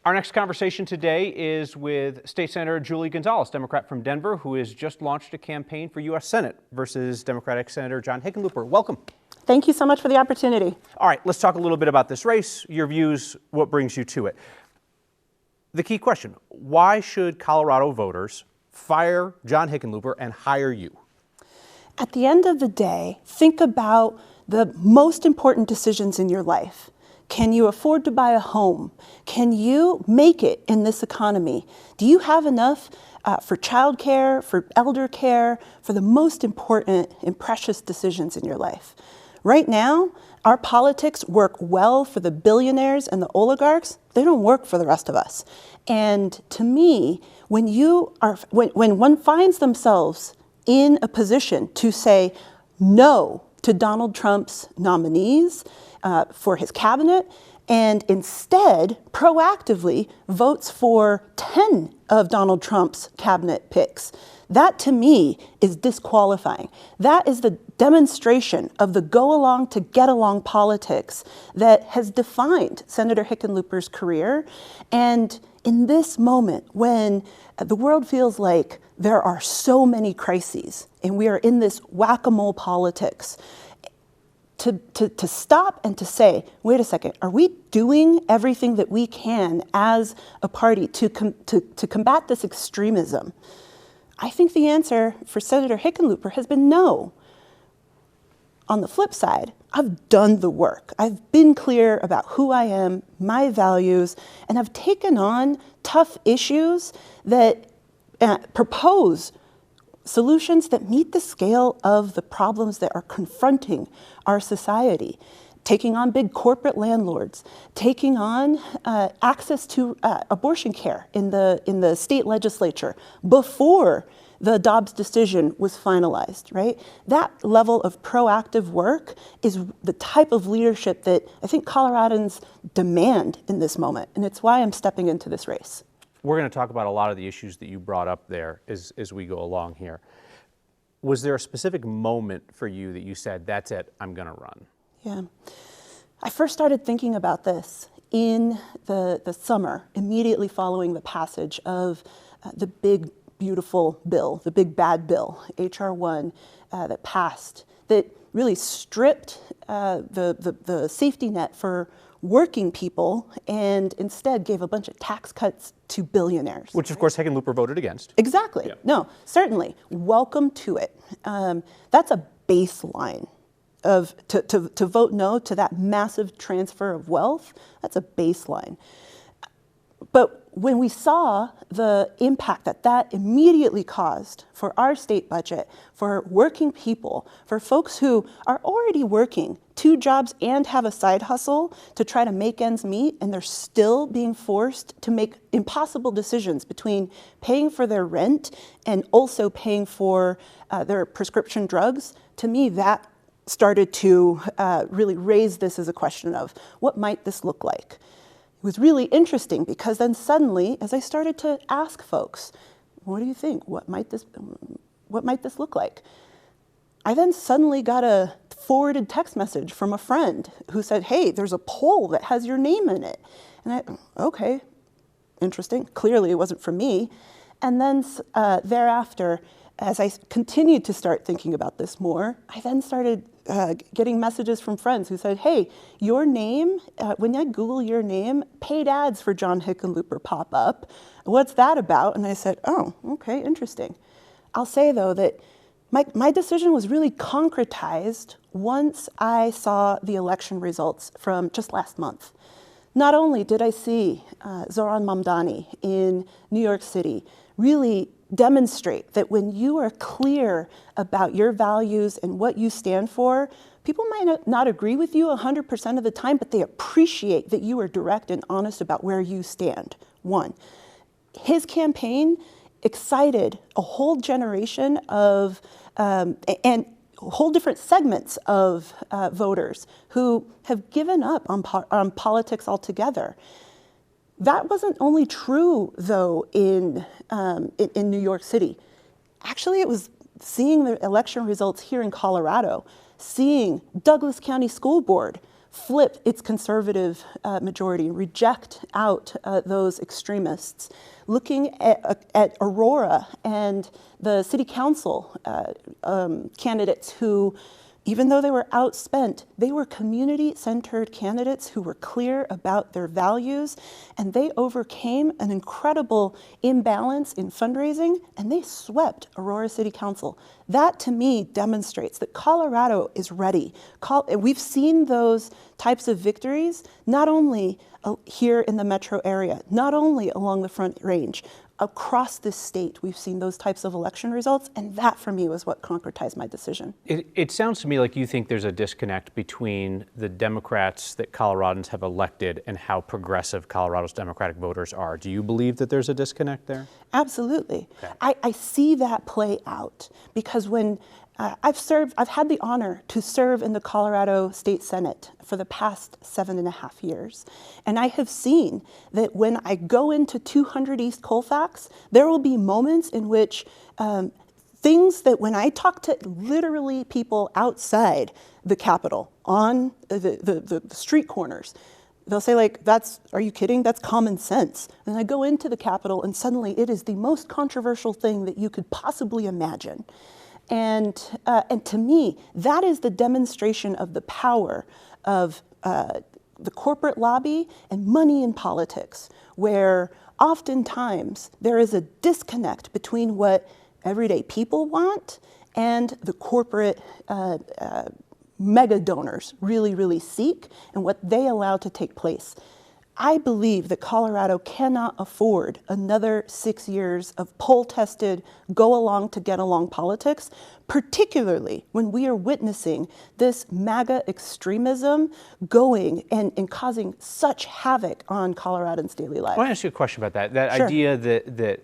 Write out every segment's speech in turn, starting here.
Our next conversation today is with State Senator Julie Gonzales, Democrat from Denver, who has just launched a campaign for U.S. Senate versus Democratic Senator John Hickenlooper. Welcome. Thank you so much for the opportunity. All right, let's talk a little bit about this race, your views, what brings you to it. The key question, why should Colorado voters fire John Hickenlooper and hire you? At the end of the day, think about the most important decisions in your life. Can you afford to buy a home? Can you make it in this economy? Do you have enough for childcare, for elder care, for the most important and precious decisions in your life? Right now, our politics work well for the billionaires and the oligarchs. They don't work for the rest of us. And to me, when one finds themselves in a position to say no to Donald Trump's nominees for his cabinet, and instead proactively votes for 10 of Donald Trump's cabinet picks, that to me is disqualifying. That is the demonstration of the go-along to get-along politics that has defined Senator Hickenlooper's career. And in this moment, when the world feels like there are so many crises and we are in this whack-a-mole politics, to stop and to say, wait a second, are we doing everything that we can as a party to combat this extremism? I think the answer for Senator Hickenlooper has been no. On the flip side, I've done the work. I've been clear about who I am, my values, and I've taken on tough issues that propose solutions that meet the scale of the problems that are confronting our society. Taking on big corporate landlords, taking on access to abortion care in the state legislature before the Dobbs decision was finalized, right? That level of proactive work is the type of leadership that I think Coloradans demand in this moment, and it's why I'm stepping into this race. We're going to talk about a lot of the issues that you brought up there as we go along here. Was there a specific moment for you that you said, that's it, I'm going to run? Yeah. I first started thinking about this in the summer, immediately following the passage of the big, beautiful bill, the big bad bill, H.R. 1, that passed, that really stripped the safety net for working people and instead gave a bunch of tax cuts to billionaires. Which, of course, Hickenlooper voted against. Exactly. Yeah. No, certainly. Welcome to it. That's a baseline of to vote no to that massive transfer of wealth. That's a baseline. But when we saw the impact that immediately caused for our state budget, for working people, for folks who are already working 2 jobs and have a side hustle to try to make ends meet, and they're still being forced to make impossible decisions between paying for their rent and also paying for their prescription drugs, to me that started to really raise this as a question of what might this look like. It was really interesting because then suddenly, as I started to ask folks, what do you think? What might this look like? I then suddenly got a forwarded text message from a friend who said, hey, there's a poll that has your name in it. And okay, interesting. Clearly it wasn't for me. And then thereafter, as I continued to start thinking about this more, I then started getting messages from friends who said, hey, your name, when I Google your name, paid ads for John Hickenlooper pop up. What's that about? And I said, oh, okay, interesting. I'll say, though, that my decision was really concretized once I saw the election results from just last month. Not only did I see Zohran Mamdani in New York City really demonstrate that when you are clear about your values and what you stand for, people might not agree with you 100% of the time, but they appreciate that you are direct and honest about where you stand. One, his campaign excited a whole generation of, and whole different segments of voters who have given up on politics altogether. That wasn't only true, though, in New York City. Actually, it was seeing the election results here in Colorado, seeing Douglas County School Board flip its conservative majority and reject out those extremists. Looking at Aurora and the city council candidates who, even though they were outspent, they were community-centered candidates who were clear about their values, and they overcame an incredible imbalance in fundraising, and they swept Aurora City Council. That, to me, demonstrates that Colorado is ready. We've seen those types of victories not only here in the metro area, not only along the Front Range, across this state, we've seen those types of election results, and that for me was what concretized my decision. It sounds to me like you think there's a disconnect between the Democrats that Coloradans have elected and how progressive Colorado's Democratic voters are. Do you believe that there's a disconnect there? Absolutely. Okay. I see that play out because when I've had the honor to serve in the Colorado State Senate for the past 7.5 years. And I have seen that when I go into 200 East Colfax, there will be moments in which things that when I talk to literally people outside the Capitol, on the street corners, they'll say like, are you kidding? That's common sense. And I go into the Capitol and suddenly it is the most controversial thing that you could possibly imagine. And to me, that is the demonstration of the power of the corporate lobby and money in politics, where oftentimes there is a disconnect between what everyday people want and the corporate mega donors really, really seek and what they allow to take place. I believe that Colorado cannot afford another 6 years of poll-tested, go-along to get along politics, particularly when we are witnessing this MAGA extremism going and causing such havoc on Coloradans' daily lives. I want to ask you a question about that. That Sure. idea that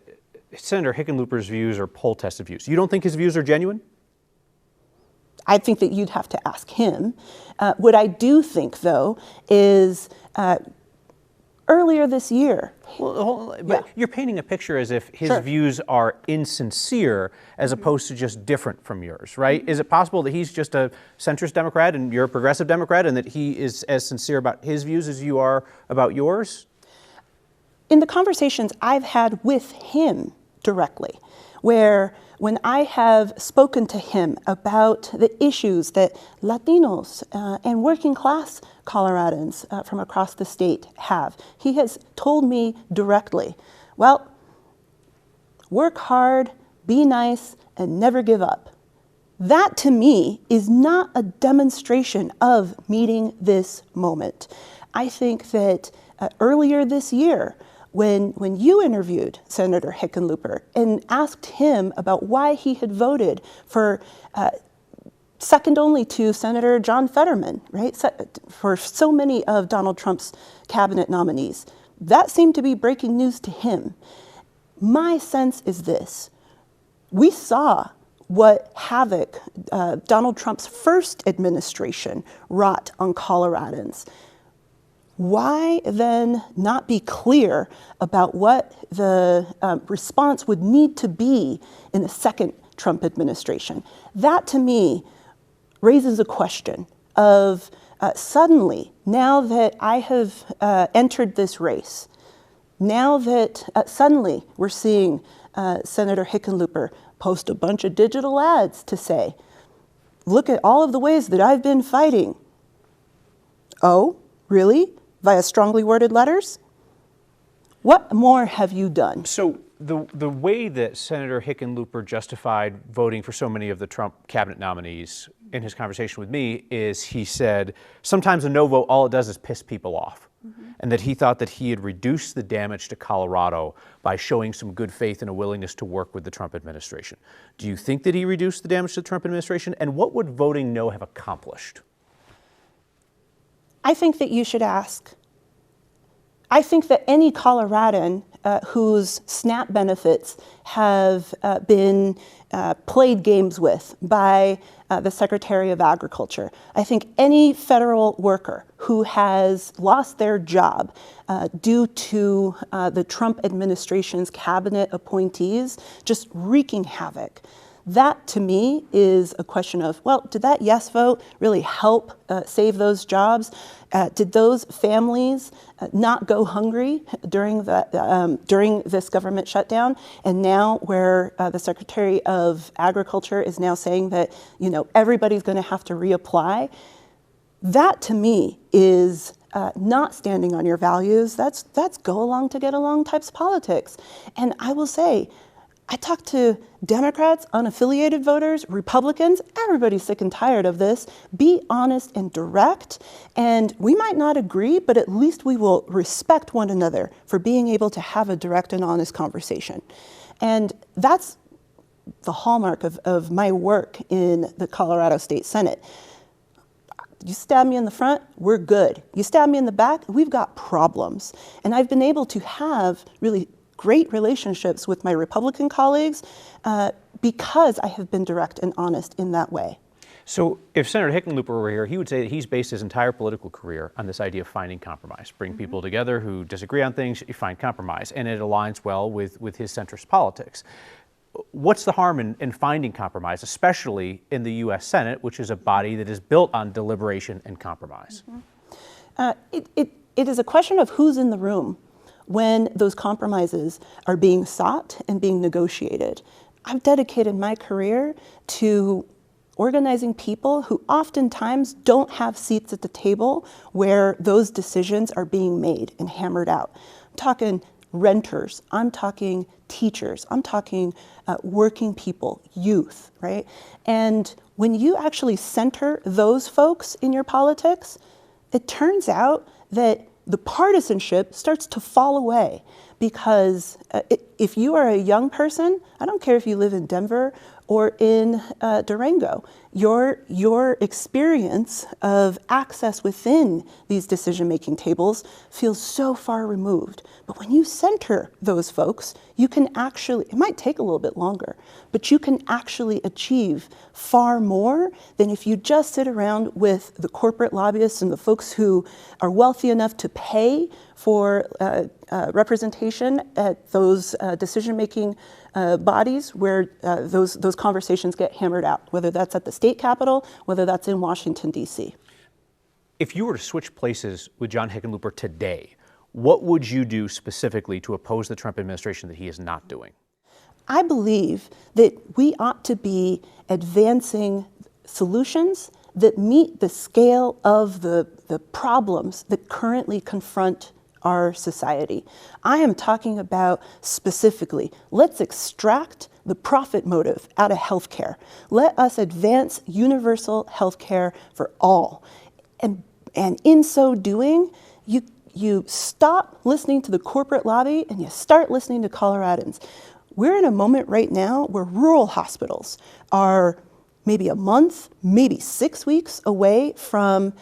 Senator Hickenlooper's views are poll-tested views. You don't think his views are genuine? I think that you'd have to ask him. What I do think, though, is earlier this year. Well, but you're painting a picture as if his Sure. views are insincere as opposed to just different from yours, right? Is it possible that he's just a centrist Democrat and you're a progressive Democrat and that he is as sincere about his views as you are about yours? In the conversations I've had with him directly, where when I have spoken to him about the issues that Latinos and working class Coloradans from across the state have, he has told me directly, well, work hard, be nice, and never give up. That to me is not a demonstration of meeting this moment. I think that earlier this year, when you interviewed Senator Hickenlooper and asked him about why he had voted for second only to Senator John Fetterman, right, for so many of Donald Trump's cabinet nominees, that seemed to be breaking news to him. My sense is this: we saw what havoc Donald Trump's first administration wrought on Coloradans. Why then not be clear about what the response would need to be in the second Trump administration? That to me raises a question of suddenly, now that I have entered this race, now that suddenly we're seeing Senator Hickenlooper post a bunch of digital ads to say, look at all of the ways that I've been fighting. Oh, really? Via strongly worded letters? What more have you done? So the way that Senator Hickenlooper justified voting for so many of the Trump cabinet nominees in his conversation with me is he said, sometimes a no vote, all it does is piss people off. And that he thought that he had reduced the damage to Colorado by showing some good faith and a willingness to work with the Trump administration. Do you think that he reduced the damage to the Trump administration? And what would voting no have accomplished? I think that you should ask. I think that any Coloradan whose SNAP benefits have been played games with by the Secretary of Agriculture, I think any federal worker who has lost their job due to the Trump administration's cabinet appointees just wreaking havoc, That, to me, is a question of, well, did that yes vote really help save those jobs? Did those families not go hungry during this government shutdown? And now, where the Secretary of Agriculture is now saying that everybody's going to have to reapply, that to me is not standing on your values. That's go along to get along types of politics. And I will say, I talk to Democrats, unaffiliated voters, Republicans, everybody's sick and tired of this. Be honest and direct. And we might not agree, but at least we will respect one another for being able to have a direct and honest conversation. And that's the hallmark of my work in the Colorado State Senate. You stab me in the front, we're good. You stab me in the back, we've got problems. And I've been able to have really great relationships with my Republican colleagues because I have been direct and honest in that way. So if Senator Hickenlooper were here, he would say that he's based his entire political career on this idea of finding compromise. Bring people together who disagree on things, you find compromise, and it aligns well with his centrist politics. What's the harm in finding compromise, especially in the U.S. Senate, which is a body that is built on deliberation and compromise? It is a question of who's in the room when those compromises are being sought and being negotiated. I've dedicated my career to organizing people who oftentimes don't have seats at the table where those decisions are being made and hammered out. I'm talking renters, I'm talking teachers, I'm talking working people, youth, right? And when you actually center those folks in your politics, it turns out that the partisanship starts to fall away, because if you are a young person, I don't care if you live in Denver or in Durango, your experience of access within these decision-making tables feels so far removed. But when you center those folks, you can actually, it might take a little bit longer, but you can actually achieve far more than if you just sit around with the corporate lobbyists and the folks who are wealthy enough to pay for representation at those decision-making bodies where those conversations get hammered out, whether that's at the state capitol, whether that's in Washington, D.C. If you were to switch places with John Hickenlooper today, what would you do specifically to oppose the Trump administration that he is not doing? I believe that we ought to be advancing solutions that meet the scale of the problems that currently confront our society. I am talking about specifically, let's extract the profit motive out of healthcare. Let us advance universal healthcare for all. And in so doing, you stop listening to the corporate lobby and you start listening to Coloradans. We're in a moment right now where rural hospitals are maybe a month, maybe 6 weeks away from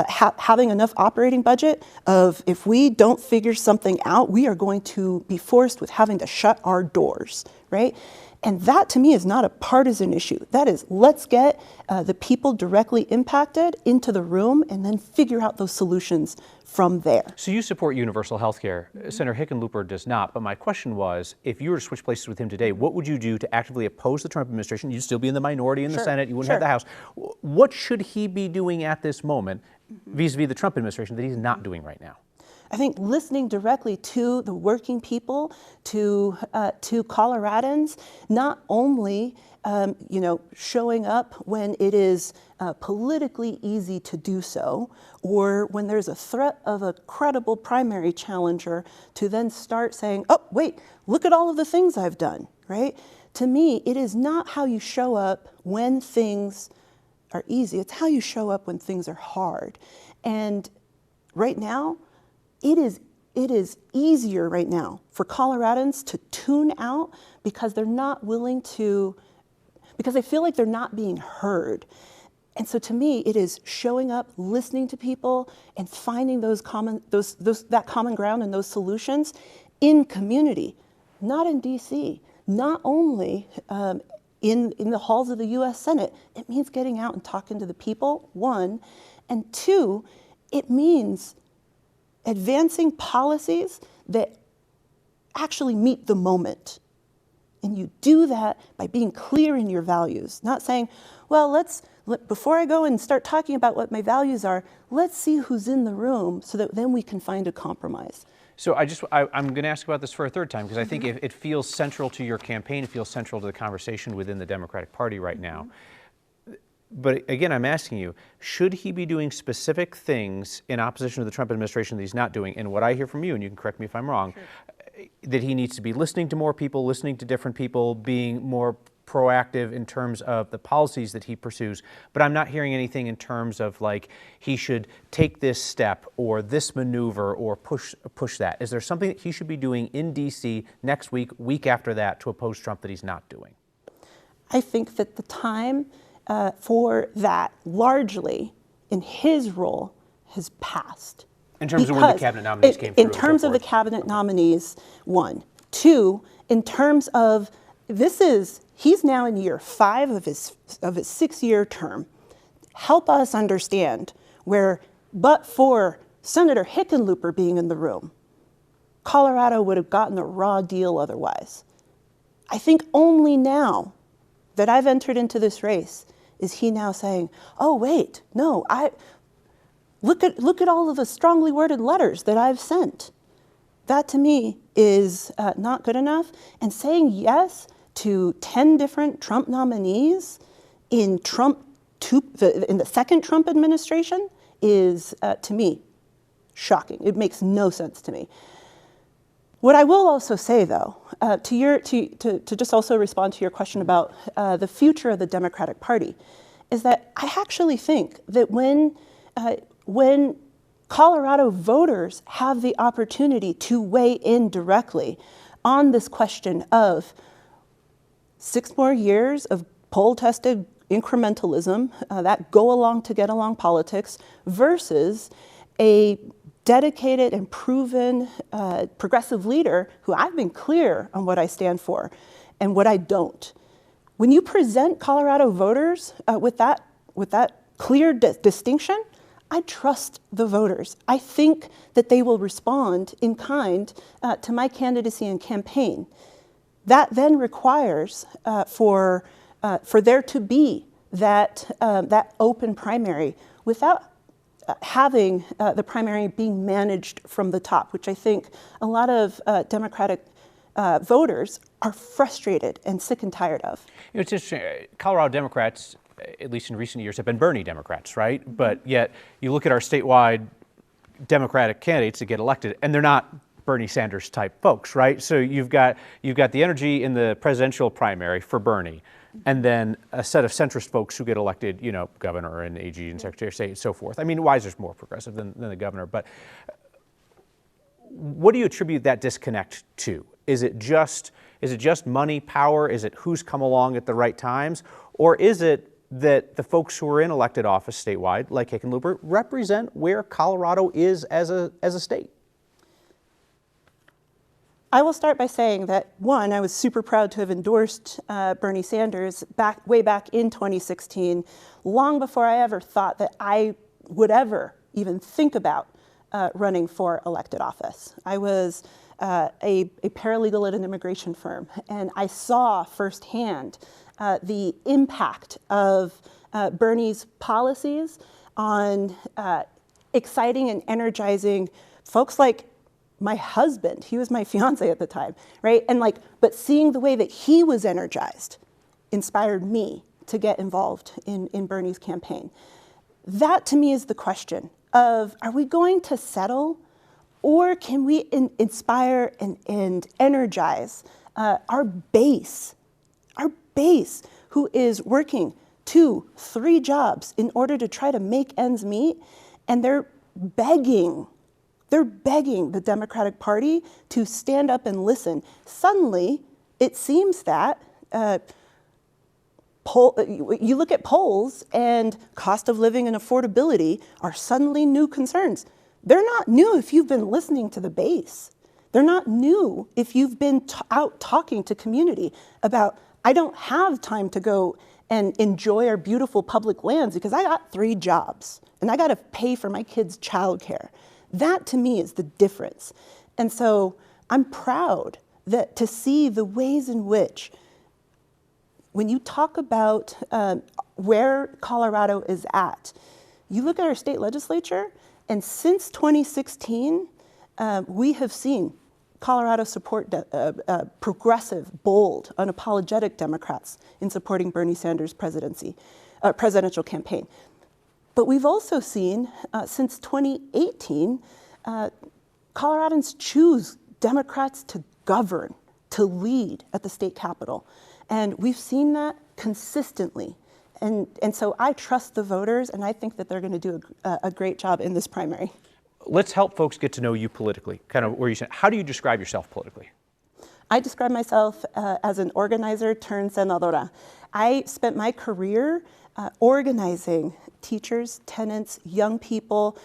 having enough operating budget of, if we don't figure something out, we are going to be forced with having to shut our doors, right? And that, to me, is not a partisan issue. That is, let's get the people directly impacted into the room and then figure out those solutions from there. So you support universal health care. Senator Hickenlooper does not. But my question was, if you were to switch places with him today, what would you do to actively oppose the Trump administration? You'd still be in the minority in the Senate. You wouldn't have the House. What should he be doing at this moment vis-a-vis the Trump administration that he's not doing right now? I think listening directly to the working people, to Coloradans, not only showing up when it is politically easy to do so, or when there's a threat of a credible primary challenger, to then start saying, oh, wait, look at all of the things I've done, right? To me, it is not how you show up when things are easy. It's how you show up when things are hard. And right now, it is easier right now for Coloradans to tune out because they're not willing to, because they feel like they're not being heard. And so to me, it is showing up, listening to people, and finding that common ground and those solutions in community, not in D.C., not only in the halls of the U.S. Senate. It means getting out and talking to the people, one, and two, it means advancing policies that actually meet the moment. And you do that by being clear in your values, not saying, well, before I go and start talking about what my values are, let's see who's in the room so that then we can find a compromise. So I'm going to ask about this for a third time because I think it feels central to your campaign. It feels central to the conversation within the Democratic Party right now. But again, I'm asking you, should he be doing specific things in opposition to the Trump administration that he's not doing? And what I hear from you, and you can correct me if I'm wrong, that he needs to be listening to more people, listening to different people, being more proactive in terms of the policies that he pursues. But I'm not hearing anything in terms of like he should take this step or this maneuver or push that. Is there something that he should be doing in D.C. next week, week after that, to oppose Trump that he's not doing? I think that the time for that largely in his role has passed. In terms of when the cabinet nominees came through. In terms of the cabinet nominees, one. Two, in terms of he's now in year 5 of his 6-year term. Help us understand where, but for Senator Hickenlooper being in the room, Colorado would have gotten a raw deal otherwise. I think only now that I've entered into this race is he now saying, oh, wait, no, look at all of the strongly worded letters that I've sent. That to me is not good enough. And saying yes to 10 different Trump nominees in the second Trump administration is, to me, shocking. It makes no sense to me. What I will also say, though, to just also respond to your question about the future of the Democratic Party, is that I actually think that when Colorado voters have the opportunity to weigh in directly on this question of 6 more years of poll-tested incrementalism, that go-along to get-along politics, versus a dedicated and proven progressive leader who I've been clear on what I stand for and what I don't. When you present Colorado voters with that clear distinction, I trust the voters. I think that they will respond in kind to my candidacy and campaign. That then requires for there to be that open primary without having the primary being managed from the top, which I think a lot of Democratic voters are frustrated and sick and tired of. You know, it's interesting. Colorado Democrats, at least in recent years, have been Bernie Democrats, right? But yet you look at our statewide Democratic candidates that get elected, and they're not Bernie Sanders type folks, right? So you've got the energy in the presidential primary for Bernie, and then a set of centrist folks who get elected, you know, governor and AG and secretary of state and so forth. I mean, Weiser's more progressive than the governor, but what do you attribute that disconnect to? Is it just money, power? Is it who's come along at the right times? Or is it that the folks who are in elected office statewide, like Hickenlooper, represent where Colorado is as a state? I will start by saying that, one, I was super proud to have endorsed Bernie Sanders way back in 2016, long before I ever thought that I would ever even think about running for elected office. I was a paralegal at an immigration firm, and I saw firsthand the impact of Bernie's policies on exciting and energizing folks like my husband. He was my fiance at the time, right? And but seeing the way that he was energized inspired me to get involved in Bernie's campaign. That to me is the question of, are we going to settle, or can we inspire and energize our base who is working 2, 3 jobs in order to try to make ends meet, and they're begging the Democratic Party to stand up and listen. Suddenly, it seems that you look at polls, and cost of living and affordability are suddenly new concerns. They're not new if you've been listening to the base. They're not new if you've been out talking to community about, I don't have time to go and enjoy our beautiful public lands because I got 3 jobs and I got to pay for my kids' childcare. That to me is the difference. And so I'm proud that to see the ways in which, when you talk about where Colorado is at, you look at our state legislature, and since 2016, we have seen Colorado support progressive, bold, unapologetic Democrats in supporting Bernie Sanders' presidential campaign. But we've also seen, since 2018, Coloradans choose Democrats to govern, to lead at the state capitol. And we've seen that consistently. And so I trust the voters, and I think that they're going to do a great job in this primary. Let's help folks get to know you politically, kind of where you stand. How do you describe yourself politically? I describe myself as an organizer turned senadora. I spent my career organizing teachers, tenants, young people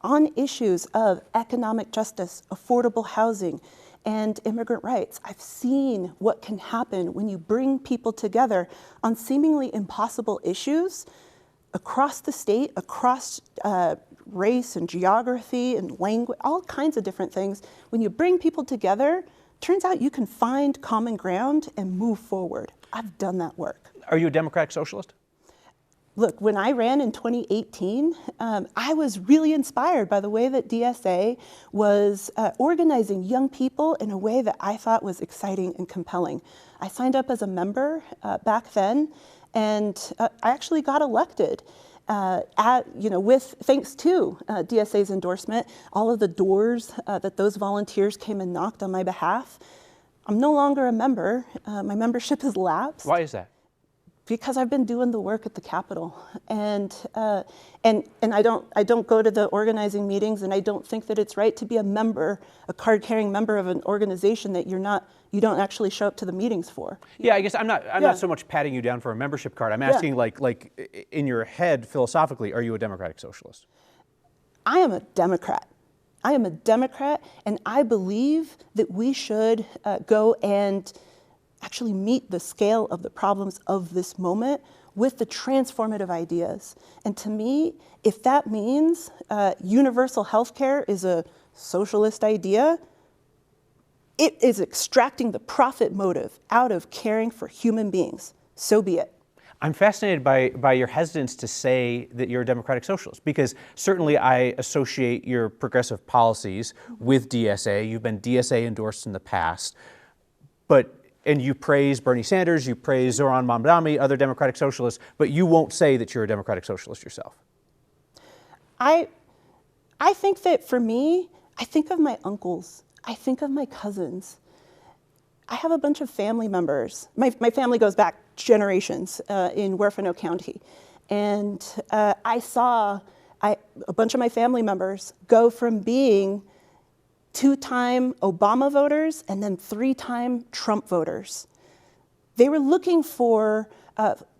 on issues of economic justice, affordable housing, and immigrant rights. I've seen what can happen when you bring people together on seemingly impossible issues across the state, across race and geography and language, all kinds of different things. When you bring people together, turns out you can find common ground and move forward. I've done that work. Are you a Democratic Socialist? Look, when I ran in 2018, I was really inspired by the way that DSA was organizing young people in a way that I thought was exciting and compelling. I signed up as a member back then, and I actually got elected. With thanks to DSA's endorsement, all of the doors that those volunteers came and knocked on my behalf. I'm no longer a member. My membership has lapsed. Why is that? Because I've been doing the work at the Capitol, and I don't go to the organizing meetings, and I don't think that it's right to be a member, a card-carrying member of an organization that you don't actually show up to the meetings for. Yeah, I guess I'm not so much patting you down for a membership card. I'm asking, like in your head, philosophically, are you a Democratic Socialist? I am a Democrat. I am a Democrat, and I believe that we should go and actually meet the scale of the problems of this moment with the transformative ideas. And to me, if that means universal health care is a socialist idea, it is extracting the profit motive out of caring for human beings. So be it. I'm fascinated by your hesitance to say that you're a Democratic Socialist, because certainly I associate your progressive policies with DSA. You've been DSA endorsed in the past, and you praise Bernie Sanders, you praise Zoran Mamdani, other Democratic Socialists, but you won't say that you're a Democratic Socialist yourself. I think that for me, I think of my uncles, I think of my cousins. I have a bunch of family members. My family goes back generations in Huerfano County. And I saw a bunch of my family members go from being 2-time Obama voters and then 3-time Trump voters. They were looking for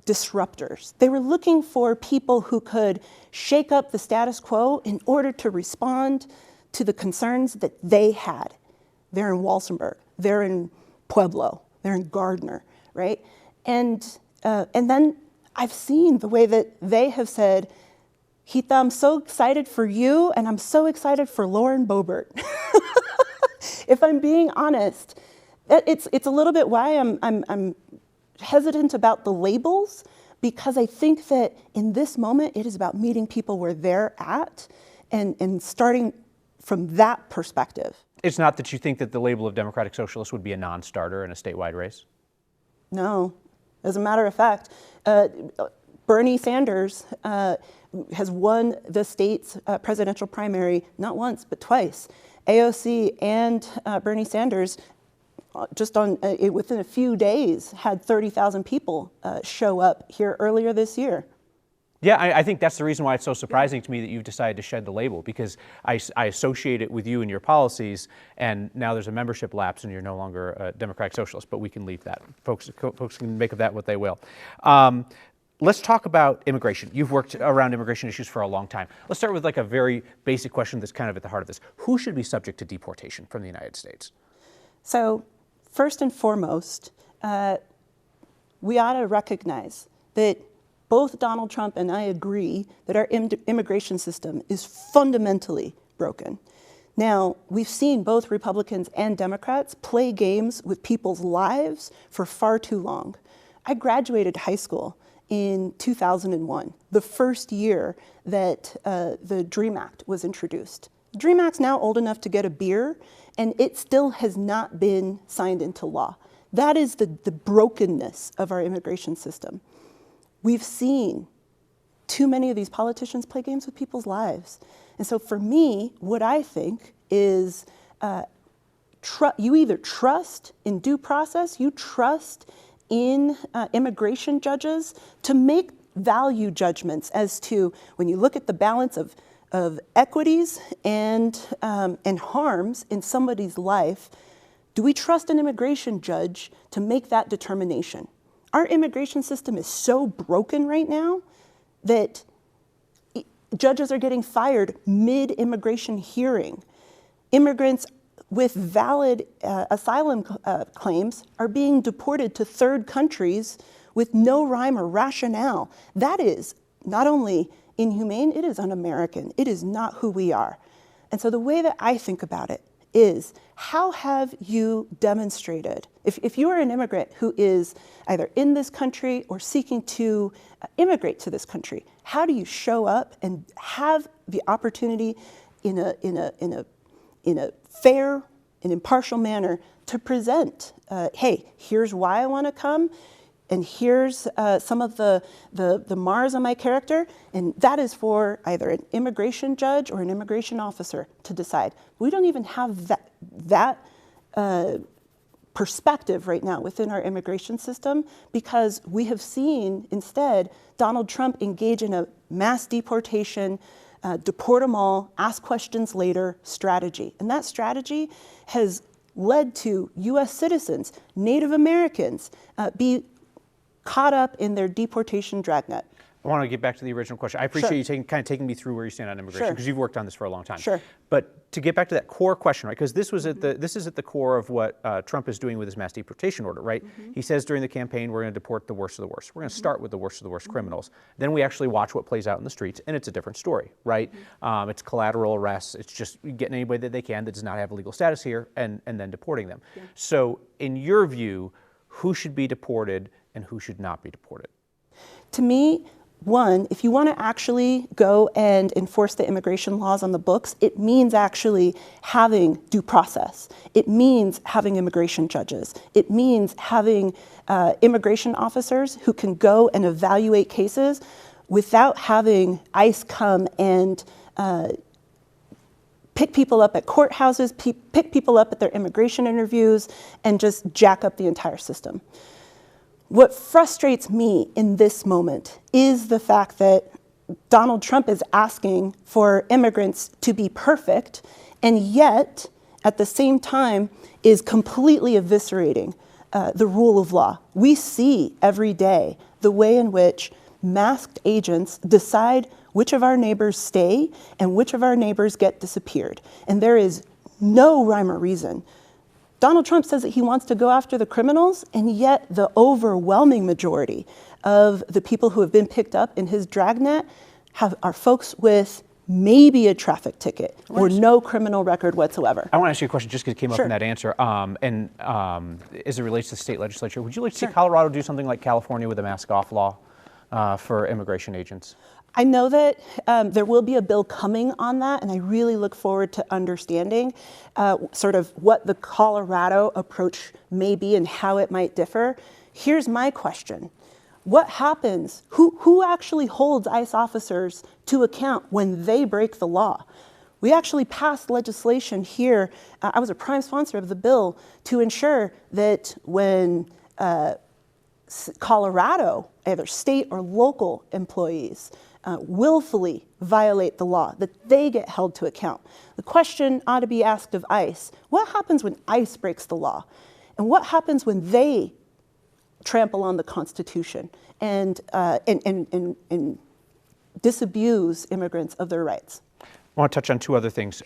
disruptors. They were looking for people who could shake up the status quo in order to respond to the concerns that they had. They're in Walsenburg, they're in Pueblo, they're in Gardner, right? And then I've seen the way that they have said, Hita, I'm so excited for you, and I'm so excited for Lauren Boebert. If I'm being honest, it's a little bit why I'm hesitant about the labels, because I think that in this moment, it is about meeting people where they're at and starting from that perspective. It's not that you think that the label of Democratic Socialist would be a non-starter in a statewide race? No. As a matter of fact, Bernie Sanders has won the state's presidential primary not once, but twice. AOC and Bernie Sanders, just within a few days, had 30,000 people show up here earlier this year. Yeah, I think that's the reason why it's so surprising to me that you've decided to shed the label, because I associate it with you and your policies, and now there's a membership lapse and you're no longer a Democratic Socialist, but we can leave that. Folks can make of that what they will. Let's talk about immigration. You've worked around immigration issues for a long time. Let's start with like a very basic question that's kind of at the heart of this. Who should be subject to deportation from the United States? So first and foremost, we ought to recognize that both Donald Trump and I agree that our immigration system is fundamentally broken. Now, we've seen both Republicans and Democrats play games with people's lives for far too long. I graduated high school in 2001, the first year that the DREAM Act was introduced. DREAM Act's now old enough to get a beer, and it still has not been signed into law. That is the brokenness of our immigration system. We've seen too many of these politicians play games with people's lives. And so for me, what I think is you either trust in due process, you trust in immigration judges to make value judgments as to, when you look at the balance of equities and harms in somebody's life, do we trust an immigration judge to make that determination? Our immigration system is so broken right now that judges are getting fired mid-immigration hearing. Immigrants with valid asylum claims are being deported to third countries with no rhyme or rationale. That is not only inhumane, it is un-American. It is not who we are. And so the way that I think about it is, how have you demonstrated, if you are an immigrant who is either in this country or seeking to immigrate to this country, how do you show up and have the opportunity in a fair and impartial manner to present, hey, here's why I want to come, and here's some of the mars on my character, and that is for either an immigration judge or an immigration officer to decide. We don't even have that perspective right now within our immigration system, because we have seen instead Donald Trump engage in a mass deportation, deport them all, ask questions later strategy. And that strategy has led to US citizens, Native Americans, be caught up in their deportation dragnet. I want to get back to the original question. I appreciate you taking me through where you stand on immigration, because you've worked on this for a long time. Sure. But to get back to that core question, right? Because this is at the core of what Trump is doing with his mass deportation order, right? Mm-hmm. He says during the campaign, we're going to deport the worst of the worst. We're going to start with the worst of the worst criminals. Then we actually watch what plays out in the streets, and it's a different story, right? Mm-hmm. It's collateral arrests. It's just getting anybody that they can that does not have a legal status here, and then deporting them. Yeah. So in your view, who should be deported and who should not be deported? To me, one, if you want to actually go and enforce the immigration laws on the books, it means actually having due process. It means having immigration judges. It means having immigration officers who can go and evaluate cases without having ICE come and pick people up at courthouses, pick people up at their immigration interviews, and just jack up the entire system. What frustrates me in this moment is the fact that Donald Trump is asking for immigrants to be perfect, and yet, at the same time, is completely eviscerating the rule of law. We see every day the way in which masked agents decide which of our neighbors stay and which of our neighbors get disappeared. And there is no rhyme or reason. Donald Trump says that he wants to go after the criminals, and yet the overwhelming majority of the people who have been picked up in his dragnet are folks with maybe a traffic ticket or no criminal record whatsoever. I want to ask you a question just because it came up in that answer. As it relates to the state legislature, would you like to see Colorado do something like California with a mask-off law for immigration agents? I know that there will be a bill coming on that, and I really look forward to understanding sort of what the Colorado approach may be and how it might differ. Here's my question. What happens, who actually holds ICE officers to account when they break the law? We actually passed legislation here, I was a prime sponsor of the bill, to ensure that when Colorado, either state or local employees, willfully violate the law, that they get held to account. The question ought to be asked of ICE, what happens when ICE breaks the law? And what happens when they trample on the Constitution and disabuse immigrants of their rights? I want to touch on two other things.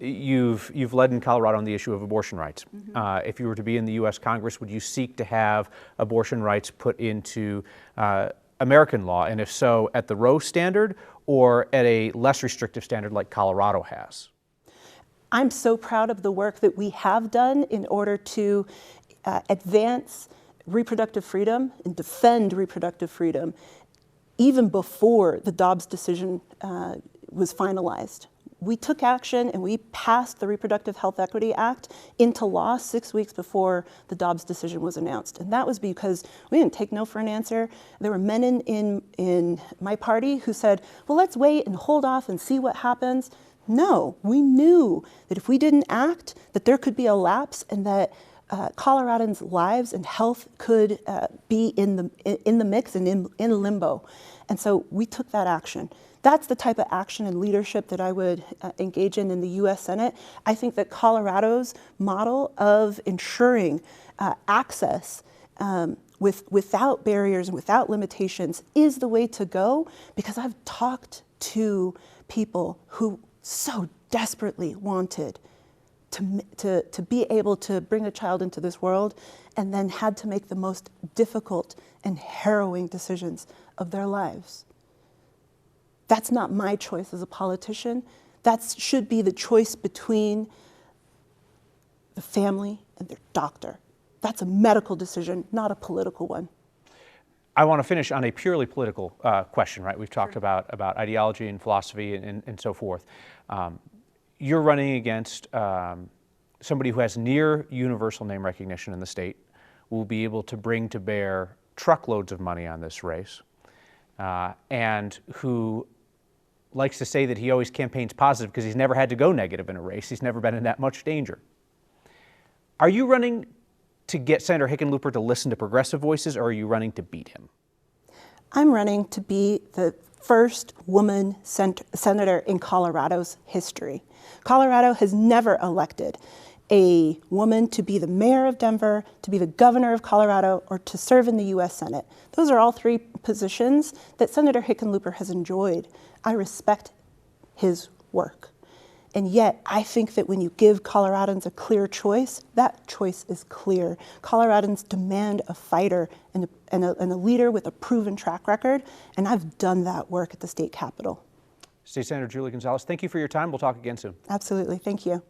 You've led in Colorado on the issue of abortion rights. Mm-hmm. If you were to be in the U.S. Congress, would you seek to have abortion rights put into American law, and if so, at the Roe standard or at a less restrictive standard like Colorado has? I'm so proud of the work that we have done in order to advance reproductive freedom and defend reproductive freedom even before the Dobbs decision was finalized. We took action and we passed the Reproductive Health Equity Act into law 6 weeks before the Dobbs decision was announced. And that was because we didn't take no for an answer. There were men in my party who said, well, let's wait and hold off and see what happens. No, we knew that if we didn't act, that there could be a lapse and that Coloradans' lives and health could be in the mix and in limbo. And so we took that action. That's the type of action and leadership that I would engage in the U.S. Senate. I think that Colorado's model of ensuring access without barriers and without limitations is the way to go, because I've talked to people who so desperately wanted to be able to bring a child into this world and then had to make the most difficult and harrowing decisions of their lives. That's not my choice as a politician. That should be the choice between the family and their doctor. That's a medical decision, not a political one. I want to finish on a purely political question, right? We've talked about ideology and philosophy and so forth. You're running against somebody who has near universal name recognition in the state, will be able to bring to bear truckloads of money on this race, and who likes to say that he always campaigns positive because he's never had to go negative in a race. He's never been in that much danger. Are you running to get Senator Hickenlooper to listen to progressive voices, or are you running to beat him? I'm running to be the first woman senator in Colorado's history. Colorado has never elected a woman to be the mayor of Denver, to be the governor of Colorado, or to serve in the U.S. Senate. Those are all three positions that Senator Hickenlooper has enjoyed. I respect his work. And yet, I think that when you give Coloradans a clear choice, that choice is clear. Coloradans demand a fighter and a leader with a proven track record, and I've done that work at the state capitol. State Senator Julie Gonzalez, thank you for your time. We'll talk again soon. Absolutely. Thank you.